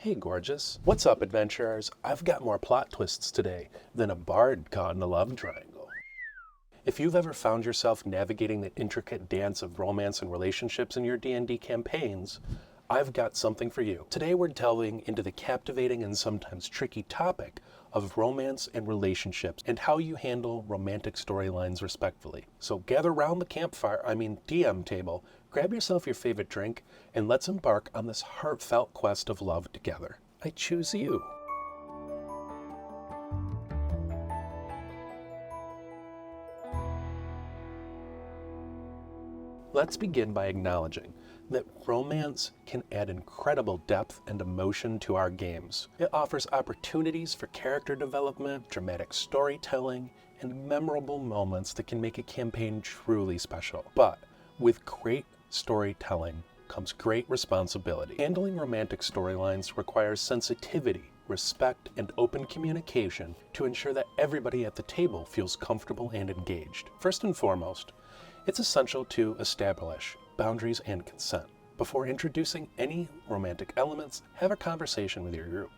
Hey gorgeous. What's up adventurers? I've got more plot twists today than a bard caught in a love triangle. If you've ever found yourself navigating the intricate dance of romance and relationships in your D&D campaigns, I've got something for you. Today we're delving into the captivating and sometimes tricky topic of romance and relationships and how you handle romantic storylines respectfully. So gather round the campfire, DM table, grab yourself your favorite drink, and let's embark on this heartfelt quest of love together. I choose you. Let's begin by acknowledging that romance can add incredible depth and emotion to our games. It offers opportunities for character development, dramatic storytelling, and memorable moments that can make a campaign truly special. But with great storytelling comes great responsibility. Handling romantic storylines requires sensitivity, respect, and open communication to ensure that everybody at the table feels comfortable and engaged. First and foremost, it's essential to establish boundaries and consent. Before introducing any romantic elements, have a conversation with your group.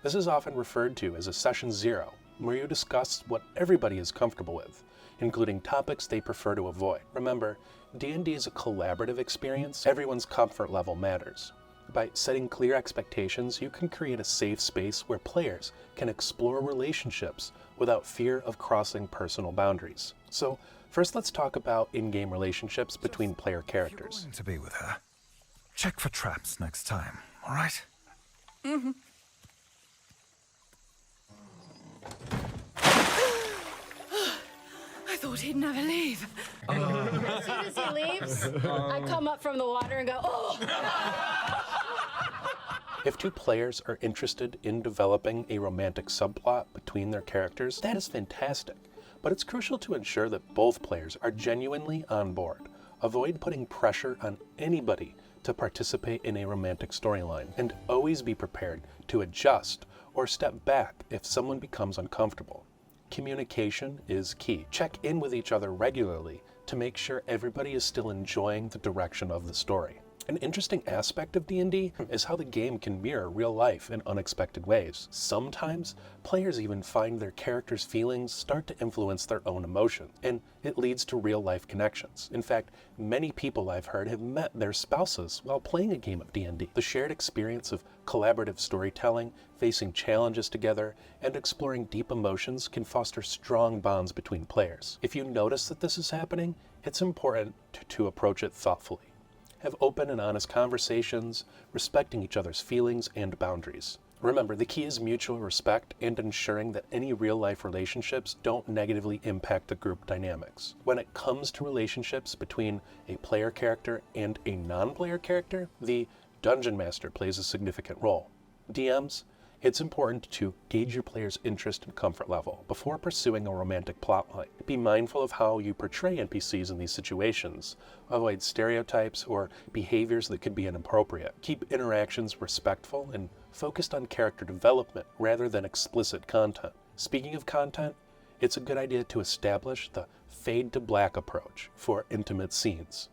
This is often referred to as a session zero, where you discuss what everybody is comfortable with, including topics they prefer to avoid. Remember, D&D is a collaborative experience. Everyone's comfort level matters. By setting clear expectations, you can create a safe space where players can explore relationships without fear of crossing personal boundaries. So, first let's talk about in-game relationships between player characters. If you're going to be with her, check for traps next time, all right? Mm-hmm. I thought he'd never leave. As soon as he leaves, I come up from the water and go, oh! If two players are interested in developing a romantic subplot between their characters, that is fantastic. But it's crucial to ensure that both players are genuinely on board. Avoid putting pressure on anybody to participate in a romantic storyline, and always be prepared to adjust or step back if someone becomes uncomfortable. Communication is key. Check in with each other regularly to make sure everybody is still enjoying the direction of the story. An interesting aspect of D&D is how the game can mirror real life in unexpected ways. Sometimes, players even find their characters' feelings start to influence their own emotions, and it leads to real-life connections. In fact, many people I've heard have met their spouses while playing a game of D&D. The shared experience of collaborative storytelling, facing challenges together, and exploring deep emotions can foster strong bonds between players. If you notice that this is happening, it's important to approach it thoughtfully. Have open and honest conversations, respecting each other's feelings and boundaries. Remember, the key is mutual respect and ensuring that any real-life relationships don't negatively impact the group dynamics. When it comes to relationships between a player character and a non-player character, the Dungeon Master plays a significant role. DMs, it's important to gauge your player's interest and comfort level before pursuing a romantic plotline. Be mindful of how you portray NPCs in these situations. Avoid stereotypes or behaviors that could be inappropriate. Keep interactions respectful and focused on character development rather than explicit content. Speaking of content, it's a good idea to establish the fade to black approach for intimate scenes.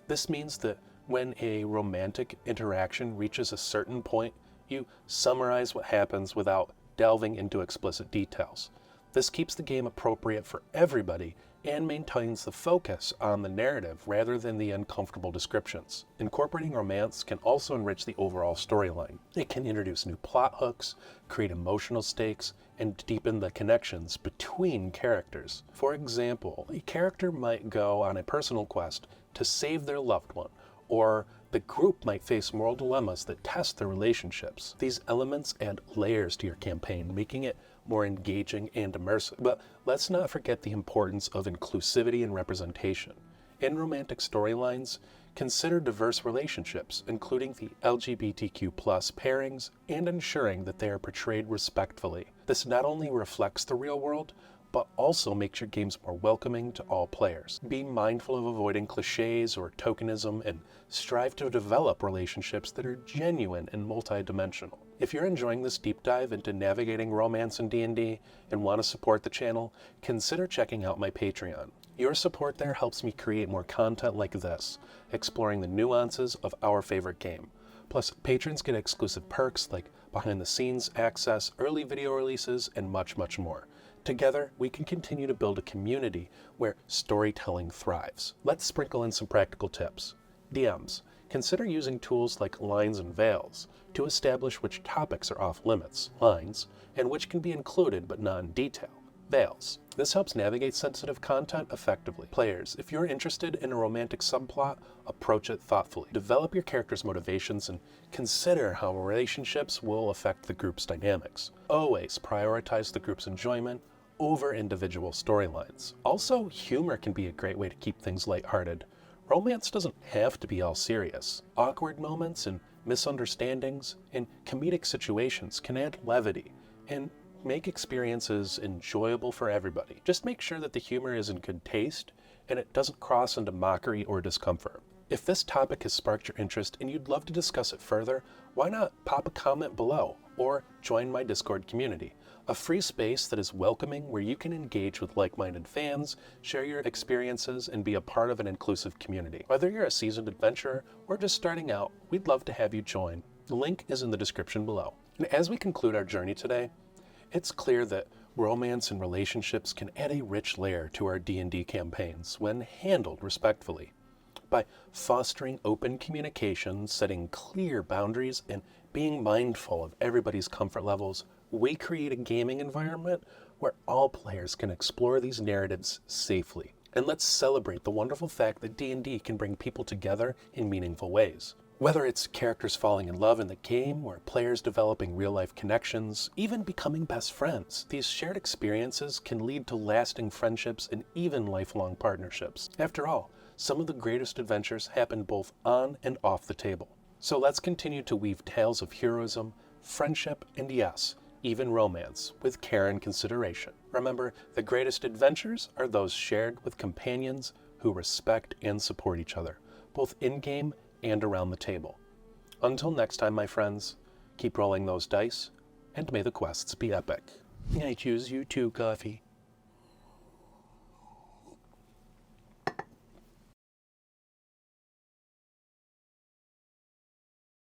This means that when a romantic interaction reaches a certain point, you summarize what happens without delving into explicit details. This keeps the game appropriate for everybody and maintains the focus on the narrative rather than the uncomfortable descriptions. Incorporating romance can also enrich the overall storyline. It can introduce new plot hooks, create emotional stakes, and deepen the connections between characters. For example, a character might go on a personal quest to save their loved one, or the group might face moral dilemmas that test their relationships. These elements add layers to your campaign, making it more engaging and immersive. But let's not forget the importance of inclusivity and representation. In romantic storylines, consider diverse relationships, including the LGBTQ+ pairings, and ensuring that they are portrayed respectfully. This not only reflects the real world, but also makes your games more welcoming to all players. Be mindful of avoiding cliches or tokenism and strive to develop relationships that are genuine and multidimensional. If you're enjoying this deep dive into navigating romance in D&D and want to support the channel, consider checking out my Patreon. Your support there helps me create more content like this, exploring the nuances of our favorite game. Plus, patrons get exclusive perks like behind the scenes access, early video releases, and much, much more. Together, we can continue to build a community where storytelling thrives. Let's sprinkle in some practical tips. DMs, consider using tools like lines and veils to establish which topics are off limits, lines, and which can be included but not in detail, veils. This helps navigate sensitive content effectively. Players, if you're interested in a romantic subplot, approach it thoughtfully. Develop your character's motivations and consider how relationships will affect the group's dynamics. Always prioritize the group's enjoyment over individual storylines. Also, humor can be a great way to keep things lighthearted. Romance doesn't have to be all serious. Awkward moments and misunderstandings and comedic situations can add levity and make experiences enjoyable for everybody. Just make sure that the humor is in good taste and it doesn't cross into mockery or discomfort. If this topic has sparked your interest and you'd love to discuss it further, why not pop a comment below or join my Discord community, a free space that is welcoming where you can engage with like-minded fans, share your experiences, and be a part of an inclusive community. Whether you're a seasoned adventurer or just starting out, we'd love to have you join. The link is in the description below. And as we conclude our journey today, it's clear that romance and relationships can add a rich layer to our D&D campaigns when handled respectfully. By fostering open communication, setting clear boundaries, and being mindful of everybody's comfort levels, we create a gaming environment where all players can explore these narratives safely. And let's celebrate the wonderful fact that D&D can bring people together in meaningful ways. Whether it's characters falling in love in the game, or players developing real-life connections, even becoming best friends, these shared experiences can lead to lasting friendships and even lifelong partnerships. After all, some of the greatest adventures happen both on and off the table. So let's continue to weave tales of heroism, friendship, and yes, even romance, with care and consideration. Remember, the greatest adventures are those shared with companions who respect and support each other, both in-game and around the table. Until next time, my friends, keep rolling those dice, and may the quests be epic. I choose you too, Coffee.